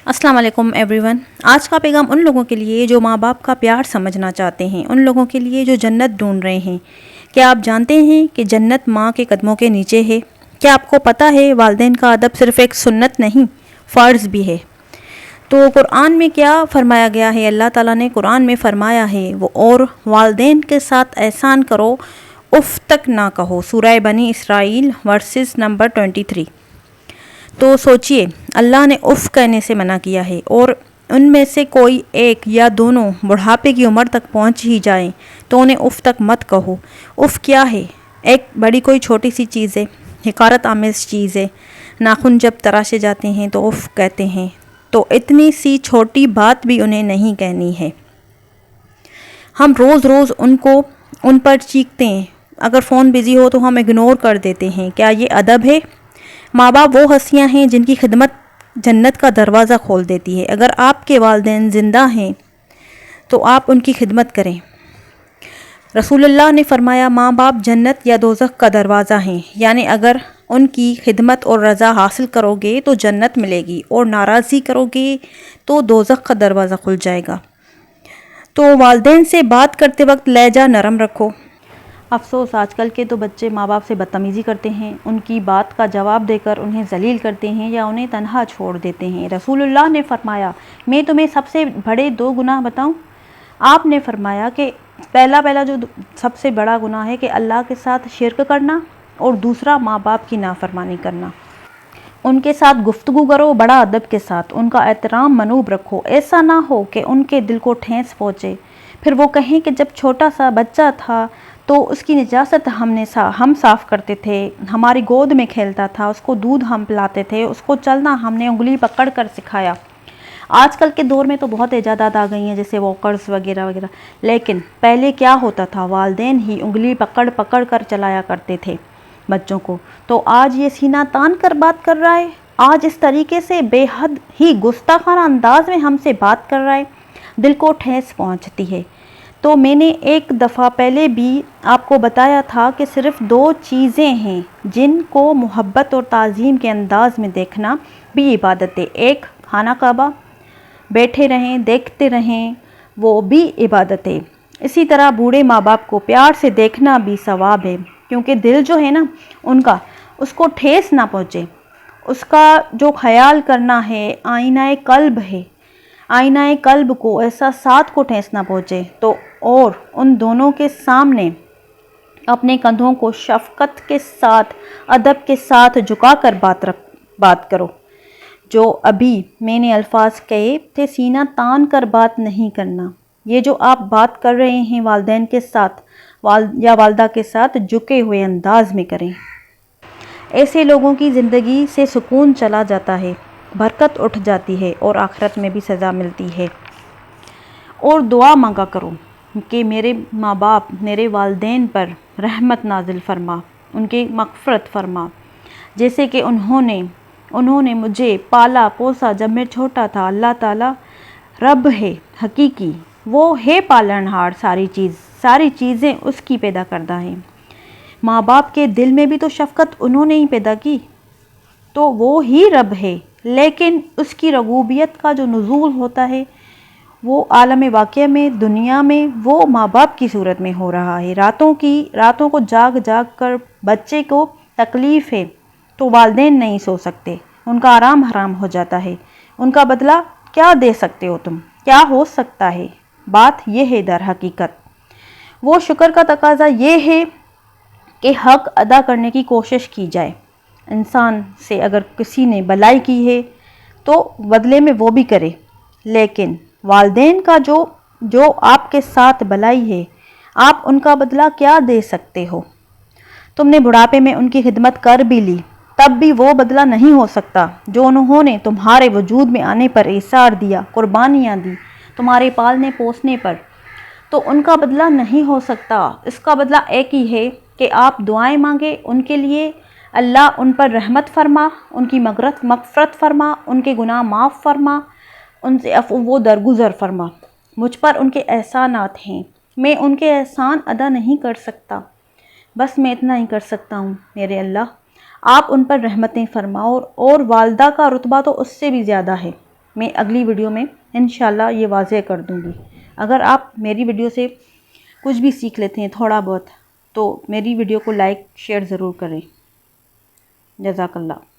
السلام علیکم every one. آج کا پیغام ان لوگوں کے لیے جو ماں باپ کا پیار سمجھنا چاہتے ہیں، ان لوگوں کے لیے جو جنت ڈھونڈ رہے ہیں۔ کیا آپ جانتے ہیں کہ جنت ماں کے قدموں کے نیچے ہے؟ کیا آپ کو پتہ ہے والدین کا ادب صرف ایک سنت نہیں، فرض بھی ہے؟ تو قرآن میں کیا فرمایا گیا ہے؟ اللہ تعالیٰ نے قرآن میں فرمایا ہے وہ اور والدین کے ساتھ احسان کرو، اف تک نہ کہو۔ سورہ بنی اسرائیل ورسز نمبر 23۔ تو سوچئے، اللہ نے اف کہنے سے منع کیا ہے، اور ان میں سے کوئی ایک یا دونوں بڑھاپے کی عمر تک پہنچ ہی جائیں تو انہیں اف تک مت کہو۔ اف کیا ہے؟ ایک بڑی کوئی چھوٹی سی چیز ہے، حقارت آمیز چیز ہے۔ ناخن جب تراشے جاتے ہیں تو اف کہتے ہیں، تو اتنی سی چھوٹی بات بھی انہیں نہیں کہنی ہے۔ ہم روز روز ان پر چیختے ہیں، اگر فون بزی ہو تو ہم اگنور کر دیتے ہیں۔ کیا یہ ادب ہے؟ ماں باپ وہ ہستیاں ہیں جن کی خدمت جنت کا دروازہ کھول دیتی ہے۔ اگر آپ کے والدین زندہ ہیں تو آپ ان کی خدمت کریں۔ رسول اللہ نے فرمایا، ماں باپ جنت یا دوزخ کا دروازہ ہیں، یعنی اگر ان کی خدمت اور رضا حاصل کرو گے تو جنت ملے گی، اور ناراضی کرو گے تو دوزخ کا دروازہ کھل جائے گا۔ تو والدین سے بات کرتے وقت لہجہ نرم رکھو۔ افسوس، آج کل کے تو بچے ماں باپ سے بدتمیزی کرتے ہیں، ان کی بات کا جواب دے کر انہیں ذلیل کرتے ہیں یا انہیں تنہا چھوڑ دیتے ہیں۔ رسول اللہ نے فرمایا، میں تمہیں سب سے بڑے 2 گناہ بتاؤں؟ آپ نے فرمایا کہ پہلا جو سب سے بڑا گناہ ہے کہ اللہ کے ساتھ شرک کرنا، اور دوسرا ماں باپ کی نافرمانی کرنا۔ ان کے ساتھ گفتگو کرو بڑا ادب کے ساتھ، ان کا احترام منوب رکھو، ایسا نہ ہو کہ ان کے دل کو ٹھیس پہنچے، پھر وہ کہیں کہ جب چھوٹا سا بچہ تھا تو اس کی نجاست ہم صاف کرتے تھے، ہماری گود میں کھیلتا تھا، اس کو دودھ ہم پلاتے تھے، اس کو چلنا ہم نے انگلی پکڑ کر سکھایا۔ آج کل کے دور میں تو بہت ایجادات آ گئی ہیں، جیسے واکرز وغیرہ وغیرہ، لیکن پہلے کیا ہوتا تھا؟ والدین ہی انگلی پکڑ پکڑ کر چلایا کرتے تھے بچوں کو۔ تو آج یہ سینہ تان کر بات کر رہا ہے، آج اس طریقے سے بے حد ہی گستاخانہ انداز میں ہم سے بات کر رہا ہے، دل کو ٹھیس پہنچتی ہے۔ تو میں نے ایک دفعہ پہلے بھی آپ کو بتایا تھا کہ صرف 2 چیزیں ہیں جن کو محبت اور تعظیم کے انداز میں دیکھنا بھی عبادت ہے۔ ایک خانہ کعبہ، بیٹھے رہیں دیکھتے رہیں، وہ بھی عبادت ہے۔ اسی طرح بوڑھے ماں باپ کو پیار سے دیکھنا بھی ثواب ہے، کیونکہ دل جو ہے نا ان کا، اس کو ٹھیس نہ پہنچے، اس کا جو خیال کرنا ہے آئینہ قلب ہے، آئینہ قلب کو، احساسات کو ٹھیس نہ پہنچے، تو اور ان دونوں کے سامنے اپنے کندھوں کو شفقت کے ساتھ، ادب کے ساتھ جھکا کر بات کرو۔ جو ابھی میں نے الفاظ کہے تھے، سینہ تان کر بات نہیں کرنا، یہ جو آپ بات کر رہے ہیں والدین کے ساتھ یا والدہ کے ساتھ، جھکے ہوئے انداز میں کریں۔ ایسے لوگوں کی زندگی سے سکون چلا جاتا ہے، برکت اٹھ جاتی ہے، اور آخرت میں بھی سزا ملتی ہے۔ اور دعا مانگا کرو کہ میرے ماں باپ، میرے والدین پر رحمت نازل فرما، ان کی مغفرت فرما، جیسے کہ انہوں نے مجھے پالا پوسا جب میں چھوٹا تھا۔ اللہ تعالیٰ رب ہے حقیقی، وہ ہے پالنہار، ساری چیزیں اس کی پیدا کردہ ہیں۔ ماں باپ کے دل میں بھی تو شفقت انہوں نے ہی پیدا کی، تو وہ ہی رب ہے، لیکن اس کی ربوبیت کا جو نزول ہوتا ہے وہ عالم واقعہ میں، دنیا میں، وہ ماں باپ کی صورت میں ہو رہا ہے۔ راتوں کو جاگ کر بچے کو تکلیف ہے تو والدین نہیں سو سکتے، ان کا آرام حرام ہو جاتا ہے، ان کا بدلہ کیا دے سکتے ہو تم؟ کیا ہو سکتا ہے؟ بات یہ ہے در حقیقت۔ وہ شکر کا تقاضا یہ ہے کہ حق ادا کرنے کی کوشش کی جائے۔ انسان سے اگر کسی نے بلائی کی ہے تو بدلے میں وہ بھی کرے، لیکن والدین کا جو آپ کے ساتھ بلائی ہے، آپ ان کا بدلہ کیا دے سکتے ہو؟ تم نے بڑھاپے میں ان کی خدمت کر بھی لی، تب بھی وہ بدلہ نہیں ہو سکتا جو انہوں نے تمہارے وجود میں آنے پر ایثار دیا، قربانیاں دی، تمہارے پالنے پوسنے پر، تو ان کا بدلہ نہیں ہو سکتا۔ اس کا بدلہ ایک ہی ہے کہ آپ دعائیں مانگے ان کے لیے، اللہ ان پر رحمت فرما، ان کی مغفرت فرما، ان کے گناہ معاف فرما، ان سے وہ درگزر فرما۔ مجھ پر ان کے احسانات ہیں، میں ان کے احسان ادا نہیں کر سکتا، بس میں اتنا ہی کر سکتا ہوں میرے اللہ، آپ ان پر رحمتیں فرماؤ۔ اور والدہ کا رتبہ تو اس سے بھی زیادہ ہے، میں اگلی ویڈیو میں انشاءاللہ یہ واضح کر دوں گی۔ اگر آپ میری ویڈیو سے کچھ بھی سیکھ لیتے ہیں تھوڑا بہت، تو میری ویڈیو کو لائک شیئر ضرور کریں۔ جزاک اللہ۔